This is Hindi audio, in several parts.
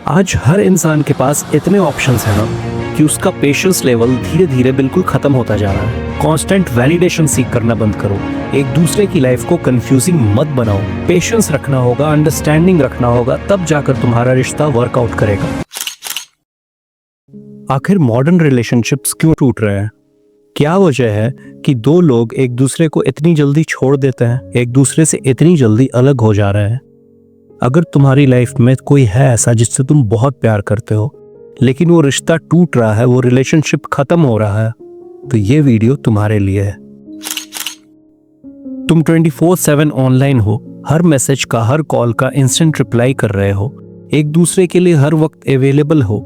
आज हर इंसान के पास इतने ऑप्शंस हैं ना कि उसका पेशेंस लेवल धीरे धीरे बिल्कुल खत्म होता जा रहा है। कांस्टेंट वैलिडेशन सीख करना बंद करो। एक दूसरे की लाइफ को कंफ्यूजिंग मत बनाओ। पेशेंस रखना होगा, अंडरस्टैंडिंग रखना होगा, तब जाकर तुम्हारा रिश्ता वर्कआउट करेगा। आखिर मॉडर्न रिलेशनशिप्स क्यों टूट रहे हैं? क्या वजह है कि दो लोग एक दूसरे को इतनी जल्दी छोड़ देते हैं, एक दूसरे से इतनी जल्दी अलग हो जा रहे हैं? अगर तुम्हारी लाइफ में कोई है ऐसा जिससे तुम बहुत प्यार करते हो लेकिन वो रिश्ता टूट रहा है, वो रिलेशनशिप खत्म हो रहा है, तो ये वीडियो तुम्हारे लिए है। तुम 24/7 ऑनलाइन हो, हर मैसेज का, हर कॉल का इंस्टेंट रिप्लाई कर रहे हो, एक दूसरे के लिए हर वक्त अवेलेबल हो,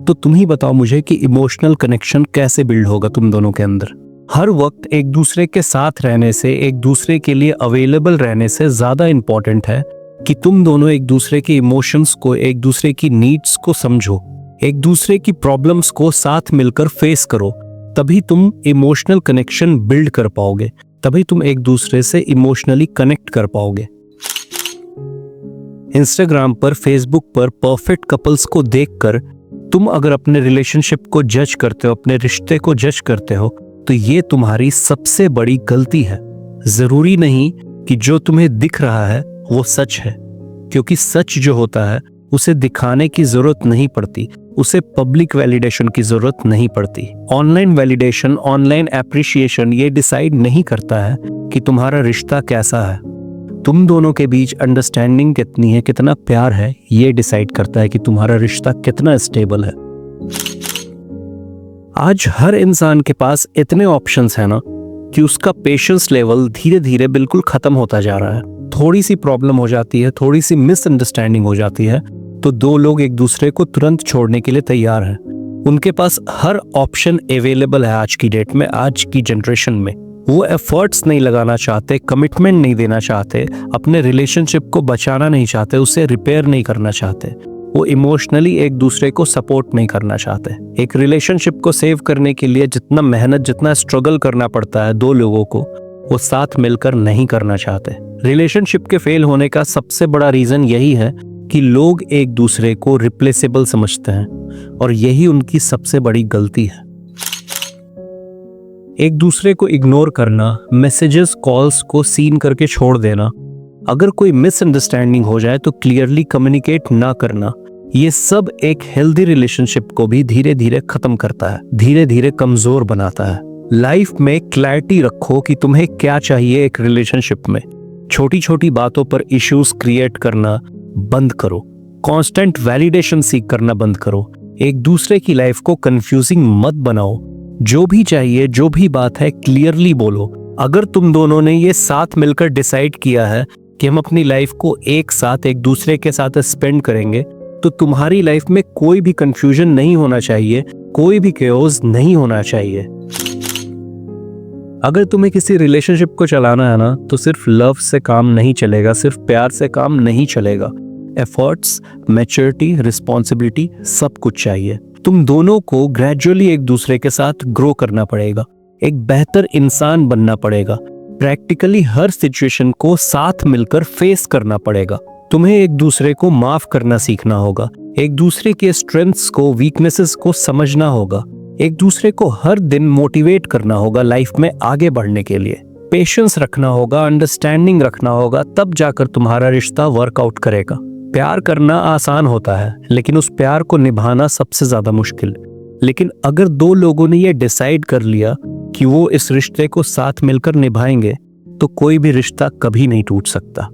तो तुम ही बताओ मुझे कि इमोशनल कनेक्शन कैसे बिल्ड होगा तुम दोनों के अंदर। हर वक्त एक दूसरे के साथ रहने से, एक दूसरे के लिए अवेलेबल रहने से ज्यादा इंपॉर्टेंट है कि तुम दोनों एक दूसरे के इमोशंस को, एक दूसरे की नीड्स को समझो, एक दूसरे की प्रॉब्लम्स को साथ मिलकर फेस करो। तभी तुम इमोशनल कनेक्शन बिल्ड कर पाओगे, तभी तुम एक दूसरे से इमोशनली कनेक्ट कर पाओगे। इंस्टाग्राम पर, फेसबुक पर परफेक्ट कपल्स को देखकर तुम अगर अपने रिलेशनशिप को जज करते हो, अपने रिश्ते को जज करते हो, तो ये तुम्हारी सबसे बड़ी गलती है। जरूरी नहीं कि जो तुम्हें दिख रहा है वो सच है, क्योंकि सच जो होता है उसे दिखाने की जरूरत नहीं पड़ती, उसे पब्लिक वैलिडेशन की जरूरत नहीं पड़ती। ऑनलाइन वैलिडेशन, ऑनलाइन एप्रिशिएशन ये डिसाइड नहीं करता है कि तुम्हारा रिश्ता कैसा है। तुम दोनों के बीच अंडरस्टैंडिंग कितनी है, कितना प्यार है, ये डिसाइड करता है कि तुम्हारा रिश्ता कितना स्टेबल है। आज हर इंसान के पास इतने ऑप्शंस हैं ना कि उसका पेशेंस लेवल धीरे धीरे बिल्कुल खत्म होता जा रहा है। थोड़ी सी प्रॉब्लम हो जाती है, थोड़ी सी मिसअंडरस्टैंडिंग हो जाती है, तो दो लोग एक दूसरे को तुरंत छोड़ने के लिए तैयार हैं। उनके पास हर ऑप्शन अवेलेबल है आज की डेट में, आज की जनरेशन में। वो एफर्ट्स नहीं लगाना चाहते, कमिटमेंट नहीं देना चाहते, अपने रिलेशनशिप को बचाना नहीं चाहते, उसे रिपेयर नहीं करना चाहते, वो इमोशनली एक दूसरे को सपोर्ट नहीं करना चाहते। एक रिलेशनशिप को सेव करने के लिए जितना मेहनत, जितना स्ट्रगल करना पड़ता है दो लोगों को, वो साथ मिलकर नहीं करना चाहते। रिलेशनशिप के फेल होने का सबसे बड़ा रीजन यही है कि लोग एक दूसरे को रिप्लेसेबल समझते हैं, और यही उनकी सबसे बड़ी गलती है। एक दूसरे को इग्नोर करना, मैसेजेस, कॉल्स को सीन करके छोड़ देना, अगर कोई मिसअंडरस्टैंडिंग हो जाए तो क्लियरली कम्युनिकेट ना करना, ये सब एक हेल्दी रिलेशनशिप को भी धीरे धीरे खत्म करता है, धीरे धीरे कमजोर बनाता है। लाइफ में क्लैरिटी रखो कि तुम्हें क्या चाहिए एक रिलेशनशिप में। छोटी छोटी बातों पर इश्यूज क्रिएट करना बंद करो। कांस्टेंट वैलिडेशन सीख करना बंद करो। एक दूसरे की लाइफ को कंफ्यूजिंग मत बनाओ। जो भी चाहिए, जो भी बात है, क्लियरली बोलो। अगर तुम दोनों ने ये साथ मिलकर डिसाइड किया है कि हम अपनी लाइफ को एक साथ, एक दूसरे के साथ स्पेंड करेंगे, तो तुम्हारी लाइफ में कोई भी कंफ्यूजन नहीं होना चाहिए, कोई भी केओस नहीं होना चाहिए। अगर तुम्हें किसी रिलेशनशिप को चलाना है ना, तो सिर्फ लव से काम नहीं चलेगा, सिर्फ प्यार से काम नहीं चलेगा। एफर्ट्स, मैच्योरिटी, रिस्पॉन्सिबिलिटी सब कुछ चाहिए। तुम दोनों को ग्रेजुअली एक दूसरे के साथ ग्रो करना पड़ेगा, एक बेहतर इंसान बनना पड़ेगा, प्रैक्टिकली हर सिचुएशन को साथ मिलकर फेस करना पड़ेगा। तुम्हें एक दूसरे को माफ करना सीखना होगा, एक दूसरे के स्ट्रेंथ्स को, वीकनेसेस को समझना होगा, एक दूसरे को हर दिन मोटिवेट करना होगा लाइफ में आगे बढ़ने के लिए। पेशेंस रखना होगा, अंडरस्टैंडिंग रखना होगा, तब जाकर तुम्हारा रिश्ता वर्कआउट करेगा। प्यार करना आसान होता है, लेकिन उस प्यार को निभाना सबसे ज्यादा मुश्किल। लेकिन अगर दो लोगों ने ये डिसाइड कर लिया कि वो इस रिश्ते को साथ मिलकर निभाएंगे, तो कोई भी रिश्ता कभी नहीं टूट सकता।